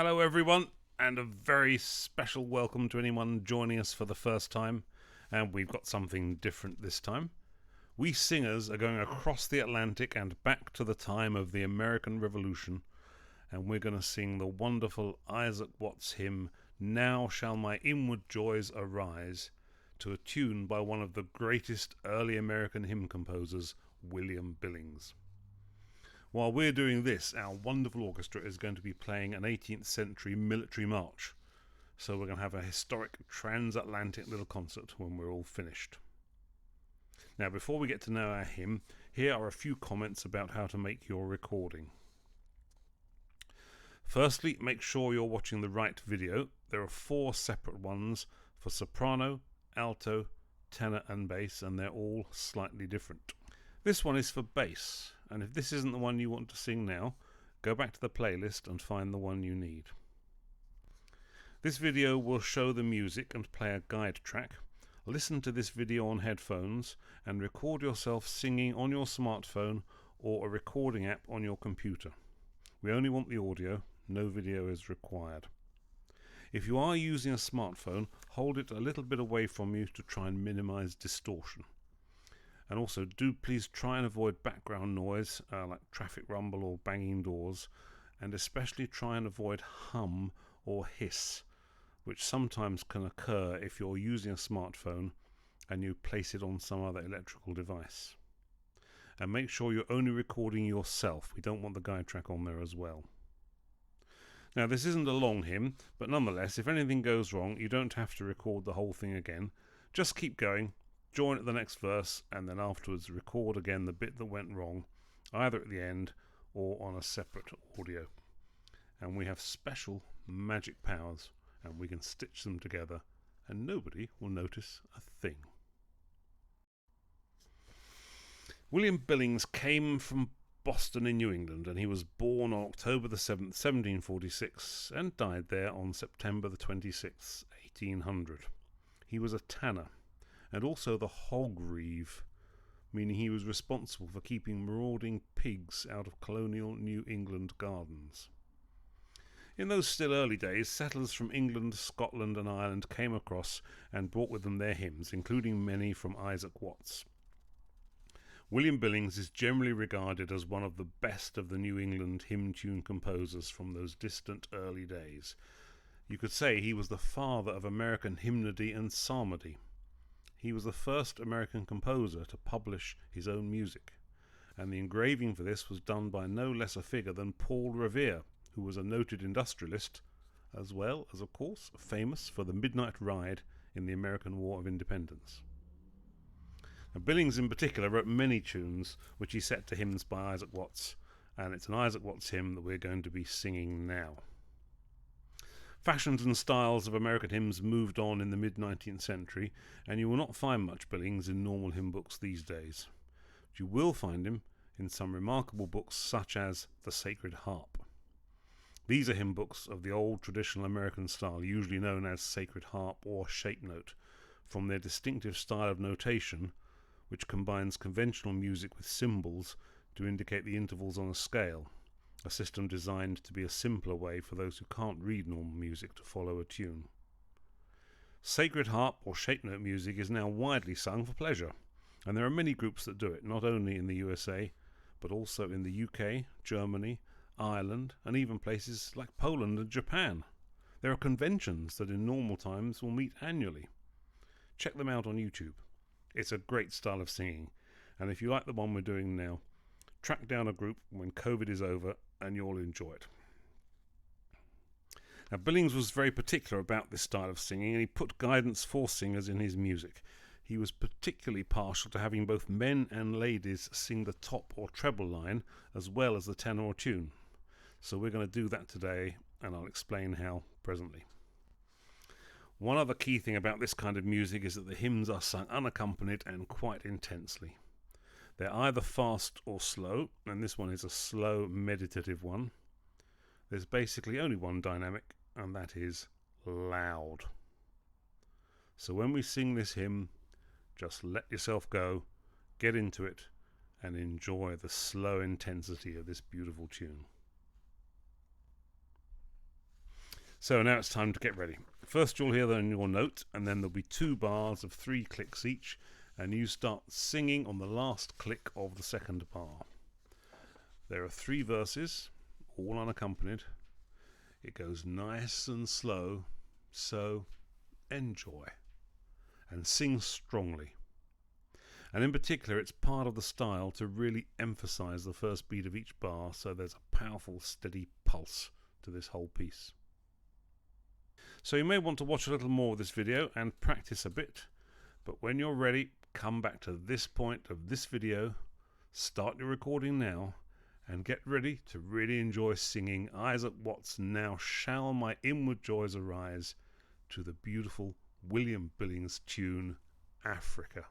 Hello everyone, and a very special welcome to anyone joining us for the first time. And we've got something different this time. We singers are going across the Atlantic and back to the time of the American Revolution, and we're going to sing the wonderful Isaac Watts hymn, Now Shall My Inward Joys Arise, to a tune by one of the greatest early American hymn composers, William Billings. While we're doing this, our wonderful orchestra is going to be playing an 18th century military march. So we're going to have a historic transatlantic little concert when we're all finished. Now, before we get to know our hymn, here are a few comments about how to make your recording. Firstly, make sure you're watching the right video. There are 4 separate ones for soprano, alto, tenor and bass, and they're all slightly different. This one is for bass, and if this isn't the one you want to sing now, go back to the playlist and find the one you need. This video will show the music and play a guide track. Listen to this video on headphones and record yourself singing on your smartphone or a recording app on your computer. We only want the audio, no video is required. If you are using a smartphone, hold it a little bit away from you to try and minimize distortion. And also, do please try and avoid background noise like traffic rumble or banging doors, and especially try and avoid hum or hiss, which sometimes can occur if you're using a smartphone and you place it on some other electrical device. And make sure you're only recording yourself. We don't want the guide track on there as well. Now, this isn't a long hymn, but nonetheless, if anything goes wrong, you don't have to record the whole thing again. Just keep going. Join at the next verse, and then afterwards record again the bit that went wrong, either at the end or on a separate audio. And we have special magic powers, and we can stitch them together, and nobody will notice a thing. William Billings came from Boston in New England, and he was born on October the 7th, 1746, and died there on September the 26th, 1800. He was a tanner, and also the hog reeve, meaning he was responsible for keeping marauding pigs out of colonial New England gardens. In those still early days, settlers from England, Scotland and Ireland came across and brought with them their hymns, including many from Isaac Watts. William Billings is generally regarded as one of the best of the New England hymn tune composers from those distant early days. You could say he was the father of American hymnody and psalmody. He was the first American composer to publish his own music, and the engraving for this was done by no less a figure than Paul Revere, who was a noted industrialist, as well as, of course, famous for the midnight ride in the American War of Independence. Now, Billings in particular wrote many tunes which he set to hymns by Isaac Watts, and it's an Isaac Watts hymn that we're going to be singing now. Fashions and styles of American hymns moved on in the mid-19th century, and you will not find much Billings in normal hymn books these days. But you will find him in some remarkable books such as The Sacred Harp. These are hymn books of the old traditional American style, usually known as Sacred Harp or Shape Note, from their distinctive style of notation, which combines conventional music with symbols to indicate the intervals on a scale, a system designed to be a simpler way for those who can't read normal music to follow a tune. Sacred harp or shape note music is now widely sung for pleasure, and there are many groups that do it, not only in the USA, but also in the UK, Germany, Ireland, and even places like Poland and Japan. There are conventions that in normal times will meet annually. Check them out on YouTube. It's a great style of singing, and if you like the one we're doing now, track down a group when COVID is over and you'll enjoy it. Now, Billings was very particular about this style of singing, and he put guidance for singers in his music. He was particularly partial to having both men and ladies sing the top or treble line as well as the tenor or tune. So we're going to do that today, and I'll explain how presently. One other key thing about this kind of music is that the hymns are sung unaccompanied and quite intensely. They're either fast or slow, and this one is a slow, meditative one. There's basically only one dynamic, and that is loud. So when we sing this hymn, just let yourself go, get into it, and enjoy the slow intensity of this beautiful tune. So now it's time to get ready. First you'll hear then your note, and then there'll be 2 bars of 3 clicks each, and you start singing on the last click of the second bar. There are 3 verses, all unaccompanied. It goes nice and slow, so enjoy and sing strongly. And in particular, it's part of the style to really emphasize the first beat of each bar, so there's a powerful, steady pulse to this whole piece. So you may want to watch a little more of this video and practice a bit, but when you're ready, come back to this point of this video, start your recording now, and get ready to really enjoy singing Isaac Watts' Now Shall My Inward Joys Arise to the beautiful William Billings tune, Africa.